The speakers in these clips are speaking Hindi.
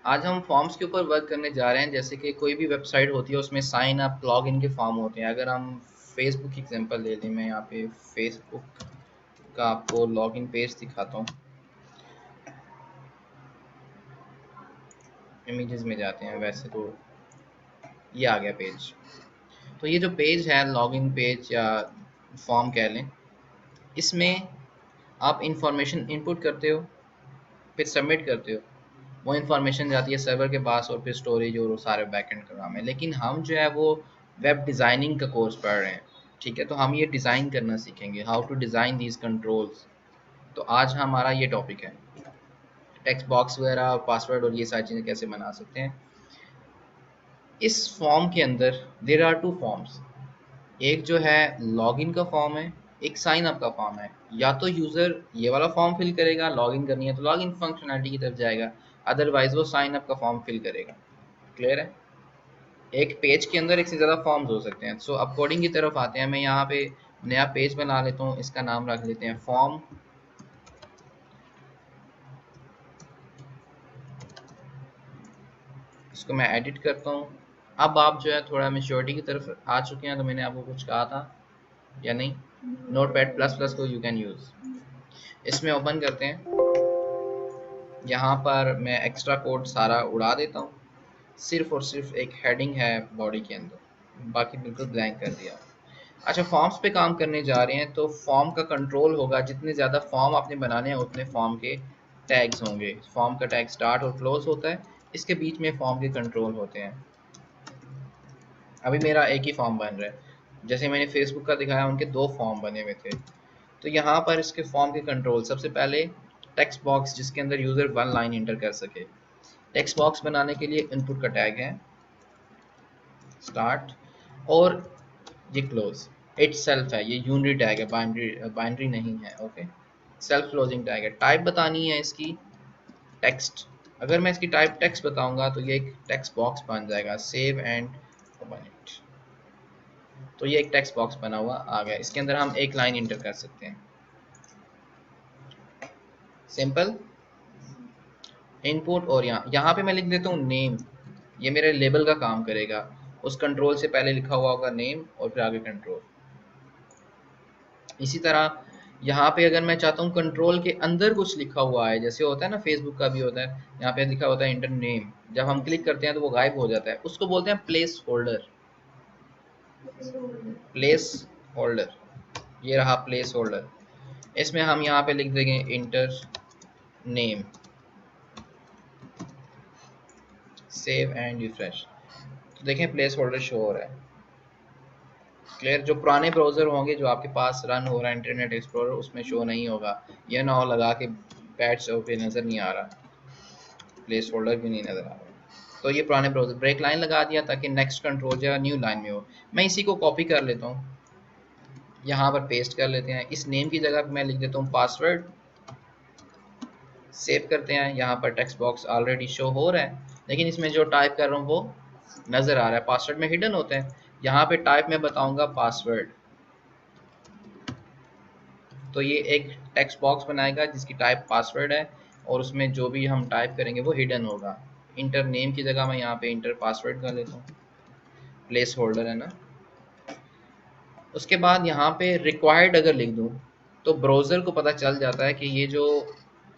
आज हम फॉर्म्स के ऊपर वर्क करने जा रहे हैं। जैसे कि कोई भी वेबसाइट होती है उसमें साइन अप लॉग इन के फॉर्म होते हैं। अगर हम फेसबुक की एग्जांपल ले लें, मैं यहाँ पे फेसबुक का आपको लॉग इन पेज दिखाता हूँ। इमेजेस में जाते हैं, वैसे तो ये आ गया पेज। तो ये जो पेज है लॉग इन पेज या फॉर्म कह लें, इसमें आप इंफॉर्मेशन इनपुट करते हो, फिर सबमिट करते हो। वो इन्फॉर्मेशन जाती है सर्वर के पास और फिर स्टोरेज और वो सारे बैकएंड का काम है। लेकिन हम जो है वो वेब डिज़ाइनिंग का कोर्स पढ़ रहे हैं, ठीक है। तो हम ये डिज़ाइन करना सीखेंगे, how to design these controls. तो आज हमारा ये टॉपिक है, टेक्स्ट बॉक्स वगैरह, पासवर्ड और ये सारी चीज़ें कैसे बना सकते हैं। इस फॉर्म के अंदर देर आर टू फॉर्म्स। एक जो है लॉगिन का फॉर्म है, एक साइन अप का फॉर्म है। या तो यूज़र ये वाला फॉर्म फिल करेगा, लॉगिन करनी है तो लॉगिन फंक्शनैलिटी की तरफ जाएगा, अदरवाइज वो साइन अप का फॉर्म फिल करेगा। क्लियर है? एक पेज के अंदर एक से ज़्यादा फॉर्म्स हो सकते हैं। सो अब कोडिंग की तरफ आते हैं। मैं यहाँ पे नया पेज बना लेता हूँ, इसका नाम रख लेते हैं फॉर्म। इसको मैं एडिट करता हूँ। अब आप जो है थोड़ा मेच्योरिटी की तरफ आ चुके हैं, तो मैंने आपको कुछ कहा था या नहीं? नोट पैड प्लस प्लस को यू कैन यूज़। इसमें ओपन करते हैं। यहाँ पर मैं एक्स्ट्रा कोड सारा उड़ा देता हूँ। सिर्फ और सिर्फ एक हेडिंग है बॉडी के अंदर, बाकी बिल्कुल ब्लैंक कर दिया। अच्छा, फॉर्म्स पे काम करने जा रहे हैं तो फॉर्म का कंट्रोल होगा। जितने ज़्यादा फॉर्म आपने बनाने हैं उतने फॉर्म के टैग्स होंगे। फॉर्म का टैग स्टार्ट और क्लोज होता है, इसके बीच में फॉर्म के कंट्रोल होते हैं। अभी मेरा एक ही फॉर्म बन रहा है। जैसे मैंने फेसबुक का दिखाया, उनके 2 फॉर्म बने हुए थे। तो यहाँ पर इसके फॉर्म के कंट्रोल, सबसे पहले टेक्स्ट बॉक्स जिसके अंदर यूज़र 1 लाइन इंटर कर सके। टेक्स्ट बॉक्स बनाने के लिए इनपुट का टैग है स्टार्ट, और ये क्लोज इट सेल्फ है। ये यूनिरी टैग है, बाइनरी बाइनरी नहीं है। ओके, सेल्फ क्लोजिंग टैग है। टाइप बतानी है इसकी टेक्स्ट। अगर मैं इसकी टाइप टेक्स्ट बताऊंगा तो ये एक टेक्स्ट बॉक्स बन जाएगा। Save and open it. तो ये एक टेक्स्ट बॉक्स बना हुआ आ गया। इसके अंदर हम एक लाइन इंटर कर सकते हैं। Simple input. और यहाँ पे मैं लिख देता हूँ नेम। ये मेरे लेबल का काम करेगा। उस कंट्रोल से पहले लिखा हुआ होगा नेम और फिर आगे कंट्रोल। इसी तरह यहाँ पे अगर मैं चाहता हूँ कंट्रोल के अंदर कुछ लिखा हुआ है, जैसे होता है ना फेसबुक का भी होता है, यहाँ पे लिखा होता है इंटर नेम। जब हम क्लिक करते हैं तो वो गायब हो जाता है, उसको बोलते हैं प्लेस होल्डर। प्लेस होल्डर, ये रहा प्लेस होल्डर। इसमें हम यहाँ पे लिख देंगे inter name, save and refresh. तो देखें प्लेस होल्डर शो हो रहा है। क्लियर? जो पुराने ब्राउज़र होंगे जो आपके पास रन हो रहा है इंटरनेट एक्सप्लोरर, उसमें शो नहीं होगा। ये ना हो लगा के बैट पे नज़र नहीं आ रहा, प्लेस होल्डर भी नहीं नज़र आ रहा। तो ये पुराने ब्राउज़र ब्रेक लाइन लगा दिया ताकि नेक्स्ट कंट्रोल जो है न्यू लाइन में हो। मैं इसी को कॉपी कर लेता हूँ, यहाँ पर पेस्ट कर लेते हैं। इस नेम की जगह मैं लिख देता हूँ पासवर्ड। सेव करते हैं। यहाँ पर टेक्स्ट बॉक्स ऑलरेडी शो हो रहा है, लेकिन इसमें जो टाइप कर रहा हूँ वो नज़र आ रहा है। पासवर्ड में हिडन होता है। यहाँ पे टाइप में बताऊँगा पासवर्ड। तो ये एक टेक्स्ट बॉक्स बनाएगा जिसकी टाइप पासवर्ड है, और उसमें जो भी हम टाइप करेंगे वो हिडन होगा। इंटर नेम की जगह मैं यहाँ पे इंटर पासवर्ड कर लेता हूँ, प्लेस होल्डर है ना। उसके बाद यहाँ पे रिक्वायर्ड अगर लिख दूँ तो ब्राउज़र को पता चल जाता है कि ये जो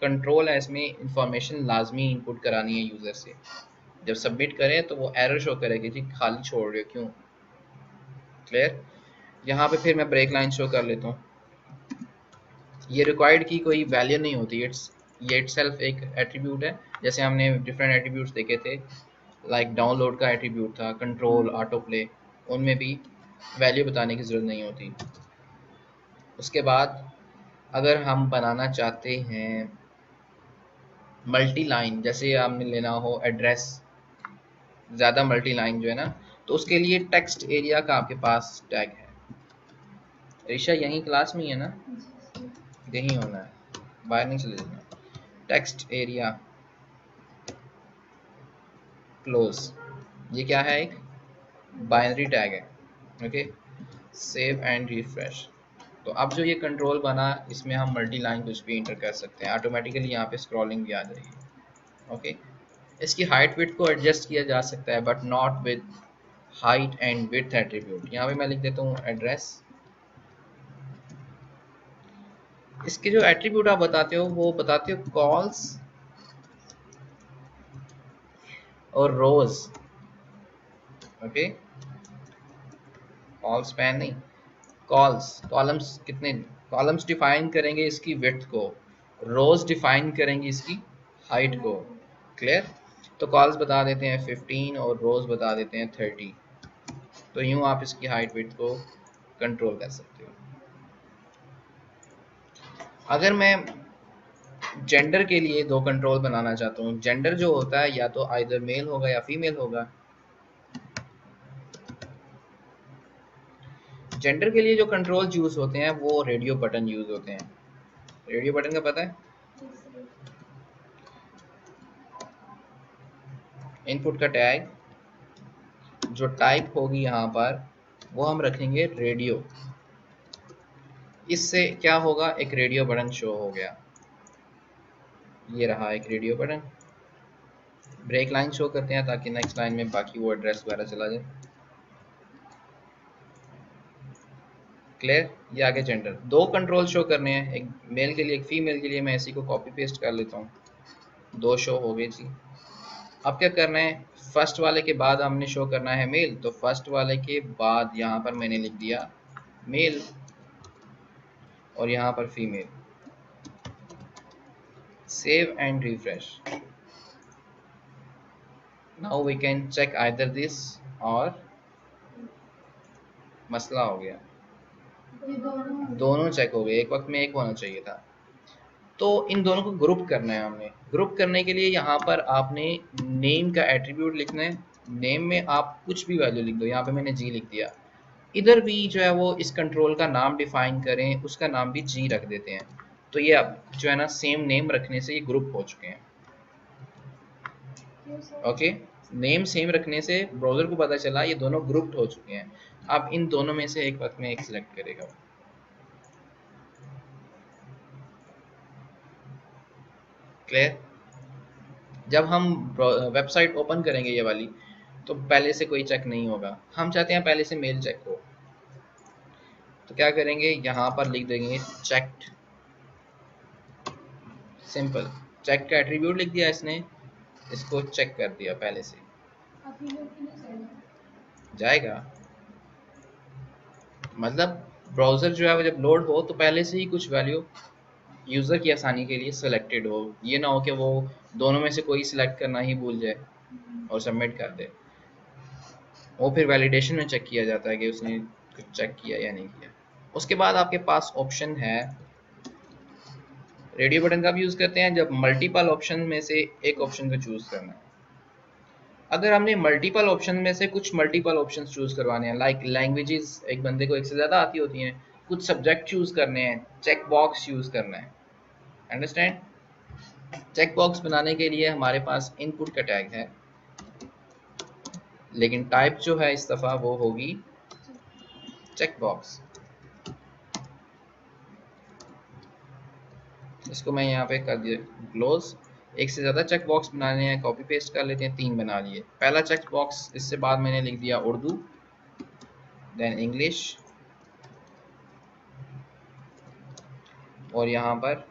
कंट्रोल है इसमें इंफॉर्मेशन लाजमी इनपुट करानी है यूज़र से। जब सबमिट करें तो वो एरर शो करेगी जी खाली छोड़ रहे हो क्यों। क्लियर? यहाँ पे फिर मैं ब्रेक लाइन शो कर लेता हूँ। ये रिक्वायर्ड की कोई वैल्यू नहीं होती, ये इटसेल्फ एक एट्रीब्यूट है। जैसे हमने डिफरेंट एट्रीब्यूट्स देखे थे, लाइक डाउनलोड का एट्रीब्यूट था, कंट्रोल, ऑटो प्ले, उनमें भी वैल्यू बताने की ज़रूरत नहीं होती। उसके बाद अगर हम बनाना चाहते हैं मल्टी लाइन, जैसे आपने लेना हो एड्रेस, ज़्यादा मल्टी लाइन जो है ना, तो उसके लिए टेक्स्ट एरिया का आपके पास टैग है। ऋषा यहीं क्लास में ही है ना? यहीं होना है, बाहर नहीं चले जाना। टेक्स्ट एरिया क्लोज, ये क्या है? एक बाइनरी टैग है। Okay, save and refresh. तो अब जो ये कंट्रोल बना, इसमें हम मल्टी लाइन कुछ भी इंटर कर सकते हैं। ऑटोमेटिकली यहाँ पे स्क्रॉलिंग भी आ जाएगी। ओके, इसकी हाइट विड्थ को एडजस्ट किया जा सकता है but not with height and width attribute. यहाँ पे मैं लिख देता हूँ एड्रेस। इसके जो एट्रीब्यूट आप बताते हो वो बताते हो कॉल्स और रोज। ओके, कॉल स्पैन नहीं, कॉल्स, कॉलम्स कितने, कॉलम्स डिफाइन करेंगे इसकी विड्थ को, रोज डिफाइन करेंगे इसकी हाइट को। क्लियर? तो कॉल्स बता देते हैं 15 और रोज बता देते हैं 30। तो यूं आप इसकी हाइट विड्थ को कंट्रोल कर सकते हो। अगर मैं जेंडर के लिए दो कंट्रोल बनाना चाहता हूँ, जेंडर जो होता है या तो आइदर मेल होगा या फीमेल होगा। जेंडर के लिए जो कंट्रोल यूज होते हैं वो रेडियो बटन यूज होते हैं। रेडियो बटन का पता है? इनपुट का टैग जो टाइप होगी यहाँ पर वो हम रखेंगे रेडियो। इससे क्या होगा, एक रेडियो बटन शो हो गया। ये रहा एक radio button. Break line show करते हैं ताकि नेक्स्ट लाइन में बाकी वो एड्रेस वगैरह चला जाए। क्लियर? ये आगे जेंडर। दो कंट्रोल शो करने हैं, एक मेल के लिए एक फीमेल के लिए। मैं इसी को कॉपी पेस्ट कर लेता हूँ। दो शो हो गए जी। अब क्या करना है, फर्स्ट वाले के बाद हमने शो करना है मेल, तो फर्स्ट वाले के बाद यहाँ पर मैंने लिख दिया मेल और यहाँ पर female. Save and refresh. Now we can check either this और मसला हो गया, दोनों चेक हो गए। एक वक्त में एक होना चाहिए था। तो इन दोनों को ग्रुप करना है हमने। ग्रुप करने के लिए यहाँ पर आपने नेम का एट्रीब्यूट लिखना है। नेम में आप कुछ भी वैल्यू लिख दो। यहाँ पे मैंने जी लिख दिया। इधर भी जो है वो इस कंट्रोल का नाम डिफाइन करें, उसका नाम भी जी रख देते हैं। तो ये अब जो है ना सेम नेम रखने से ये ग्रुप हो चुके हैं। ओके, नेम सेम रखने से ब्राउजर को पता चला ये दोनों ग्रुप्ड हो चुके हैं। अब इन दोनों में से एक वक्त में एक सिलेक्ट करेगा। क्लियर? जब हम वेबसाइट ओपन करेंगे ये वाली, तो पहले से कोई चेक नहीं होगा। हम चाहते हैं पहले से मेल चेक हो। तो क्या करेंगे, यहाँ पर लिख देंगे चेक्ड। सिंपल, चेक का एट्रीब्यूट लिख दिया इसने, इसको चेक कर दिया पहले से। जाएगा मतलब ब्राउजर जो है वो जब लोड हो तो पहले से ही कुछ वैल्यू यूजर की आसानी के लिए सिलेक्टेड हो। ये ना हो कि वो दोनों में से कोई सिलेक्ट करना ही भूल जाए और सबमिट कर दे। वो फिर वैलिडेशन में चेक किया जाता है कि उसने कुछ चेक किया या नहीं किया। उसके बाद आपके पास ऑप्शन है, रेडियो बटन का भी यूज करते हैं जब मल्टीपल ऑप्शन में से एक ऑप्शन को चूज करना है। अगर हमने मल्टीपल ऑप्शन में से कुछ मल्टीपल ऑप्शन चूज करवाने हैं, लाइक लैंग्वेजेस एक बंदे को एक से ज्यादा आती होती हैं, कुछ सब्जेक्ट चूज करने हैं, चेक बॉक्स यूज करना है। अंडरस्टैंड? चेक बॉक्स बनाने के लिए हमारे पास इनपुट का टैग है, लेकिन टाइप जो है इस दफा वो होगी चेक बॉक्स। इसको मैं यहाँ पे कर दिया क्लोज। एक से ज़्यादा चेक बॉक्स बनाने हैं, कॉपी पेस्ट कर लेते हैं। 3 बना लिए। पहला चेक बॉक्स, इससे बाद मैंने लिख दिया उर्दू, देन इंग्लिश और यहाँ पर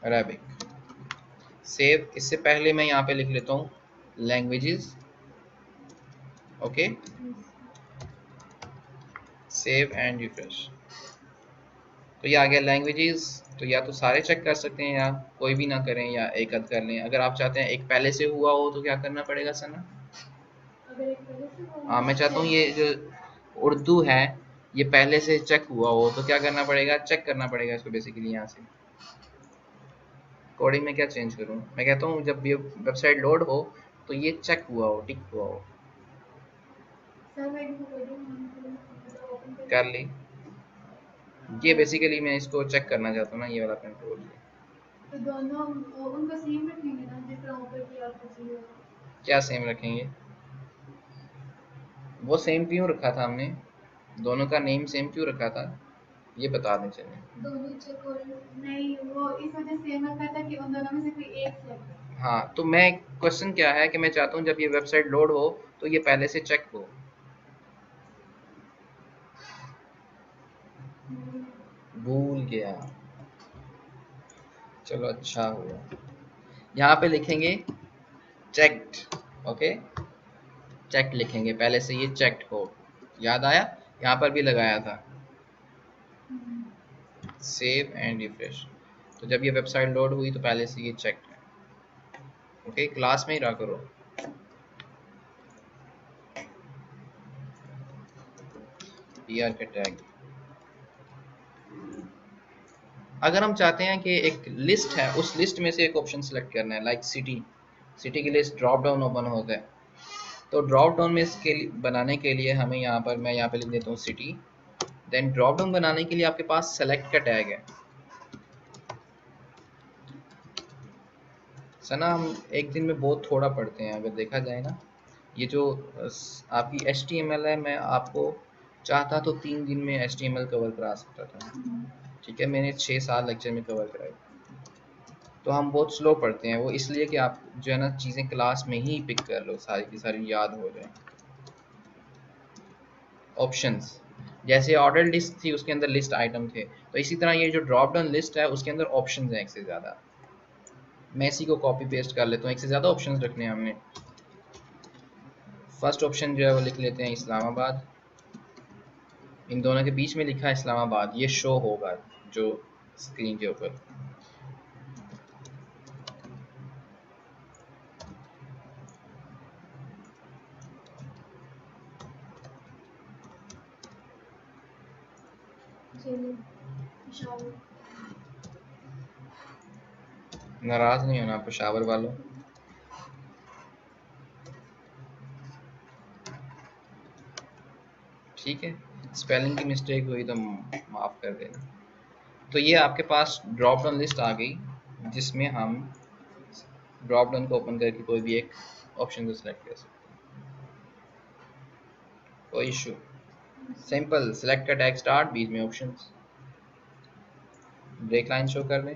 अरेबिक। सेव। इससे पहले मैं यहाँ पे लिख लेता हूँ languages. Okay, save and refresh. तो ये आ गया लैंग्वेजेस। तो या तो सारे चेक कर सकते हैं या कोई भी ना करें या एक अद कर लें। अगर आप चाहते हैं एक पहले से हुआ हो तो क्या करना पड़ेगा सना? हाँ, मैं चाहता हूँ ये जो उर्दू है ये पहले से चेक हुआ हो तो क्या करना पड़ेगा, चेक करना पड़ेगा इसको बेसिकली। यहाँ से कोडिंग में क्या चेंज करूँ, मैं कहता हूँ जब ये वेबसाइट लोड हो तो ये चेक हुआ हो, टिक हुआ हो। कर ली। ये बेसिकली मैं इसको चेक करना चाहता हूँ ना, ये वाला कंट्रोल। तो दोनों उनको सेम रखेंगे ना, जिस तरह ऊपर किया आपको चाहिए। क्या सेम रखेंगे? वो सेम क्यों रखा था हमने? दोनों का नेम सेम क्यों रखा था? ये बता दें चलें। दोनों चेक और नहीं, वो इस वजह से मैं कहता कि उन दोनों में से कोई एक सेलेक्ट। हाँ, तो मैं क्वेश्चन क्या है कि मैं चाहता हूँ जब ये वेबसाइट लोड हो तो ये पहले से चेक हो। भूल गया, चलो अच्छा हुआ। यहाँ पे लिखेंगे चेक्ड, ओके, चेक लिखेंगे, पहले से ये चेक्ड हो, याद आया, यहाँ पर भी लगाया था। सेव एंड रिफ्रेश, तो जब ये वेबसाइट लोड हुई तो पहले से ये चेक्ड है। ओके, क्लास में ही रहा करो। पीआर का टैग, अगर हम चाहते हैं कि एक लिस्ट है, उस लिस्ट में से एक ऑप्शन सेलेक्ट करना है, लाइक सिटी, सिटी की लिस्ट ड्रॉप डाउन ओपन होता है, तो ड्रॉप डाउन में इसके बनाने के लिए हमें यहाँ पर, मैं यहाँ पे लिख देता हूँ सिटी, देन ड्रॉप डाउन बनाने के लिए आपके पास सेलेक्ट का टैग है। सना हम एक दिन में बहुत थोड़ा पढ़ते हैं अगर देखा जाए ना। ये जो आपकी HTML है, मैं आपको चाहता तो 3 दिन में HTML कवर करा सकता था, ठीक है, मैंने 6 साल लेक्चर में कवर कराई। तो हम बहुत स्लो पढ़ते हैं, वो इसलिए कि आप जो है ना चीज़ें क्लास में ही पिक कर लो, सारी की सारी याद हो जाए। ऑप्शंस, जैसे ऑर्डर लिस्ट थी उसके अंदर लिस्ट आइटम थे, तो इसी तरह ये जो ड्रॉप डाउन लिस्ट है उसके अंदर ऑप्शंस हैं एक से ज़्यादा। मैं इसी को कॉपी पेस्ट कर लेता हूँ, एक से ज़्यादा ऑप्शंस रखने हैं हमने। फर्स्ट ऑप्शन जो है वो लिख लेते हैं इस्लामाबाद, इन दोनों के बीच में लिखा है इस्लामाबाद, ये शो होगा जो स्क्रीन के ऊपर। नाराज नहीं होना पेशावर वालों, ठीक है, स्पेलिंग की मिस्टेक हुई तो माफ़ कर देना। तो ये आपके पास ड्रॉप डाउन लिस्ट आ गई, जिसमें हम ड्रॉप डाउन को ओपन करके कोई भी एक ऑप्शन को सिलेक्ट कर सकते हैं, कोई इशू। सिंपल, सिलेक्ट का टैग स्टार्ट, बीच में ऑप्शंस, ब्रेक लाइन शो कर दें,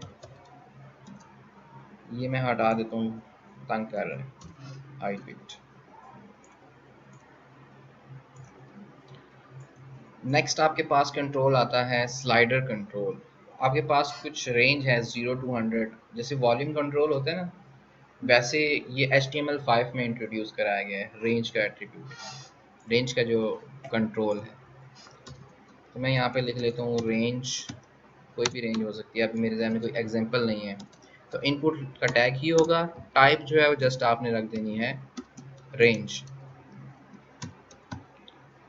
ये मैं हटा देता हूँ, तंग कर रहे हैं, हाइट विथ। नेक्स्ट आपके पास कंट्रोल आता है स्लाइडर कंट्रोल। आपके पास कुछ रेंज है 0 to 100, जैसे वॉल्यूम कंट्रोल होता है ना, वैसे ये HTML5 में इंट्रोड्यूस कराया गया है रेंज का एट्रीब्यूट, रेंज का जो कंट्रोल है। तो मैं यहाँ पे लिख लेता हूँ रेंज, कोई भी रेंज हो सकती है, अभी मेरे ज़हन में कोई एग्जांपल नहीं है। तो इनपुट का टैग ही होगा, टाइप जो है वो जस्ट आपने रख देनी है रेंज।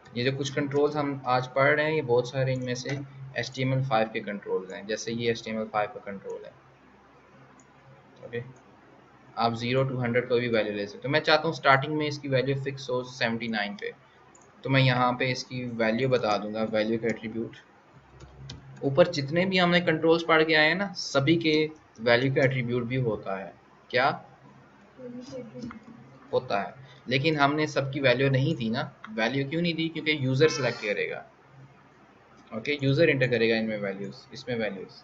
ये जो कुछ कंट्रोल्स हम आज पढ़ रहे हैं, ये बहुत सारे इनमें से HTML5 के कंट्रोल्स हैं, जैसे ये HTML5 का कंट्रोल है। ओके, आप 0 to 100 कोई भी वैल्यू ले सकते हो। मैं चाहता हूँ स्टार्टिंग में इसकी वैल्यू फिक्स हो 79 पे, तो मैं यहाँ पे इसकी वैल्यू बता दूंगा, वैल्यू का एट्रीब्यूट। ऊपर जितने भी हमने कंट्रोल्स पढ़ के आए हैं ना, सभी के वैल्यू का एट्रीब्यूट भी होता है। क्या होता है? लेकिन हमने सबकी वैल्यू नहीं दी ना। वैल्यू क्यों नहीं दी? क्योंकि यूज़र सेलेक्ट करेगा, ओके, यूज़र इंटर करेगा इनमें वैल्यूज़, इसमें वैल्यूज़।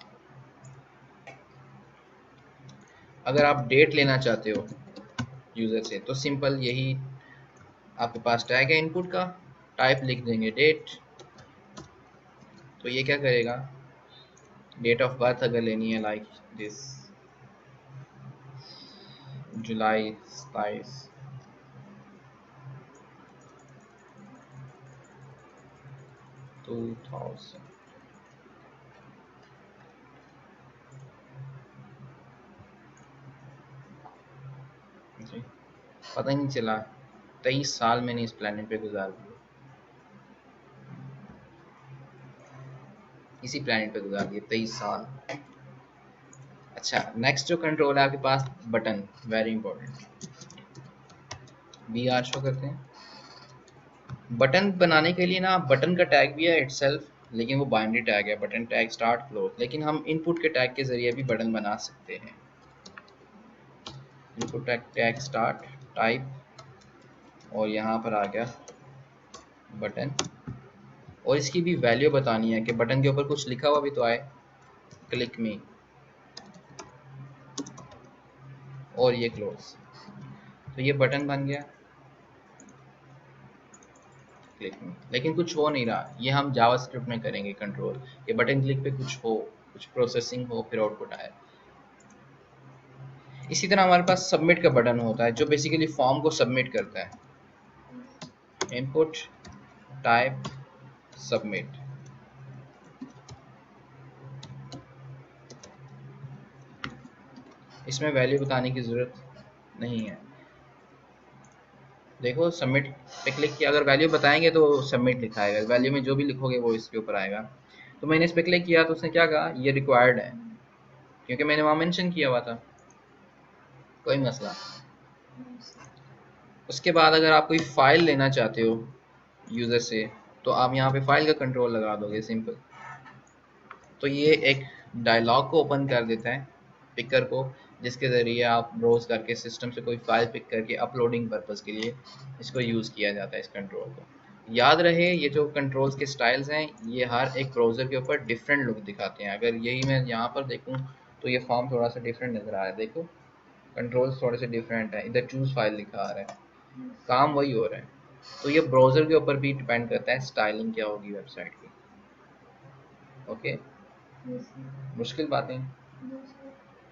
अगर आप डेट लेना चाहते हो यूज़र से, तो सिंपल यही आपके पास टैग है इनपुट का, टाइप लिख देंगे डेट, तो ये क्या करेगा, डेट ऑफ बर्थ अगर लेनी है लाइक दिस जुलाई 27, जी, पता ही नहीं चला 23 साल मैंने इस प्लेनेट पे गुजार दिए, इसी प्लेनेट पे गुजार दिए 23 साल। अच्छा, नेक्स्ट जो कंट्रोल है आपके पास, button, very important. BR show करते हैं। बटन बनाने के लिए ना बटन का टैग भी है इटसेल्फ, लेकिन वो बाइनरी टैग है, बटन टैग स्टार्ट क्लोज, लेकिन हम इनपुट के टैग के जरिए भी बटन बना सकते हैं। इनपुट टैग स्टार्ट, टाइप, और यहाँ पर आ गया बटन, और इसकी भी वैल्यू बतानी है कि बटन के ऊपर कुछ लिखा हुआ भी तो आए, क्लिक मी और ये क्लोज। तो ये बटन बन गया क्लिक मी, लेकिन कुछ हो नहीं रहा। ये हम जावास्क्रिप्ट में करेंगे कंट्रोल, ये बटन क्लिक पे कुछ हो, कुछ प्रोसेसिंग हो, फिर आउटपुट आए। इसी तरह हमारे पास सबमिट का बटन होता है जो बेसिकली फॉर्म को सबमिट करता है। Input type submit. इसमें वैल्यू बताने की ज़रूरत नहीं है। देखो सबमिट पे क्लिक किया, अगर वैल्यू बताएंगे तो सबमिट लिखा आएगा, वैल्यू में जो भी लिखोगे वो इसके ऊपर आएगा। तो मैंने इस पे क्लिक किया तो उसने क्या कहा, ये रिक्वायर्ड है, क्योंकि मैंने वहाँ मेंशन किया हुआ था, कोई मसला। उसके बाद अगर आप कोई फाइल लेना चाहते हो यूज़र से तो आप यहाँ पे फाइल का कंट्रोल लगा दोगे, सिंपल। तो ये एक डायलॉग को ओपन कर देता है पिकर को, जिसके ज़रिए आप ब्राउज करके सिस्टम से कोई फाइल पिक करके अपलोडिंग पर्पज़ के लिए इसको यूज़ किया जाता है, इस कंट्रोल को। याद रहे ये जो कंट्रोल्स के स्टाइल्स हैं ये हर एक ब्राउज़र के ऊपर डिफरेंट लुक दिखाते हैं। अगर यही मैं यहाँ पर देखूँ तो ये फॉर्म थोड़ा सा डिफरेंट नज़र आ रहा है, देखो कंट्रोल्स थोड़े से डिफरेंट है, इधर चूज़ फाइल लिखा आ रहा है, काम वही हो रहा है। तो ये ब्राउज़र के ऊपर भी डिपेंड करता है स्टाइलिंग क्या होगी वेबसाइट की। ओके, मुश्किल बातें,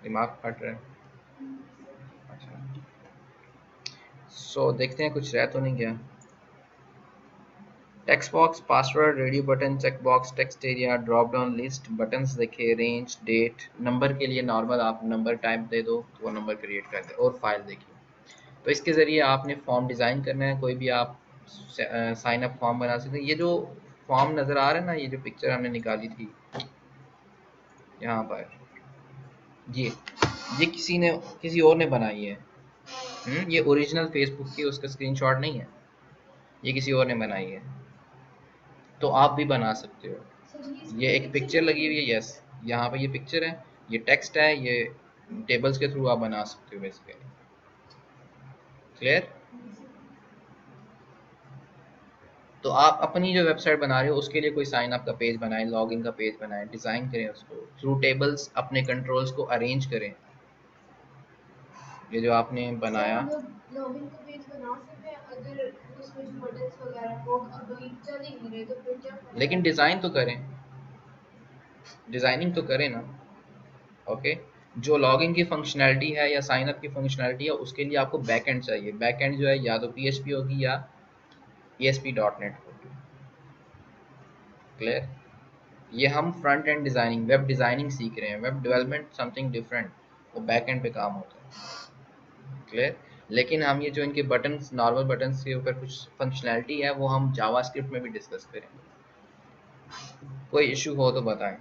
दिमाग फट रहा है। अच्छा, सो देखते हैं कुछ रह तो नहीं गया। Text box, password, radio button, check box, text area, drop down list, buttons देखे, रेंज, डेट, नंबर के लिए नॉर्मल आप नंबर टाइप दे दो तो वो नंबर क्रिएट कर दे, और फाइल देखिए। तो इसके ज़रिए आपने फॉर्म डिज़ाइन करना है, कोई भी आप साइन अप फॉर्म बना सकते हैं। ये जो फॉर्म नज़र आ रहा है ना, ये जो पिक्चर हमने निकाली थी यहाँ पर, ये किसी और ने बनाई है। ये ओरिजिनल फेसबुक की उसका स्क्रीनशॉट नहीं है, ये किसी और ने बनाई है। तो आप भी बना सकते हो। ये एक पिक्चर लगी हुई है, यस, यहाँ पे ये पिक्चर है, ये टेक्स्ट है, ये टेबल्स के थ्रू आप बना सकते हो बेसिकली। क्लियर? तो आप अपनी जो वेबसाइट बना रहे हो उसके लिए कोई साइन अप का पेज बनाएं, लॉगिन का पेज बनाएं, डिज़ाइन करें उसको थ्रू टेबल्स, अपने कंट्रोल्स को अरेंज करें। ये जो आपने बनाया, लॉगिन का पेज बना सकते हैं अगर उसमें जो बटन्स वगैरह वो अभी चल ही नहीं रहे तो फिर क्या फायदा? लेकिन डिज़ाइन तो करें, डिज़ाइनिंग तो करें ना। ओके, जो लॉगिन की फंक्शनैलिटी है या साइन अप की फंक्शनैलिटी है उसके लिए आपको बैकएंड चाहिए। बैकएंड जो है या तो PHP होगी या ASP.NET होगी। क्लियर? ये हम front end designing, web designing सीख रहे हैं, वेब डेवलपमेंट समथिंग डिफरेंट, वो बैक एंड पे काम होता है। क्लियर? लेकिन हम ये जो इनके बटन्स, नॉर्मल बटन्स के ऊपर कुछ फंक्शनैलिटी है वो हम जावास्क्रिप्ट में भी डिस्कस करेंगे। कोई इशू हो तो बताएं।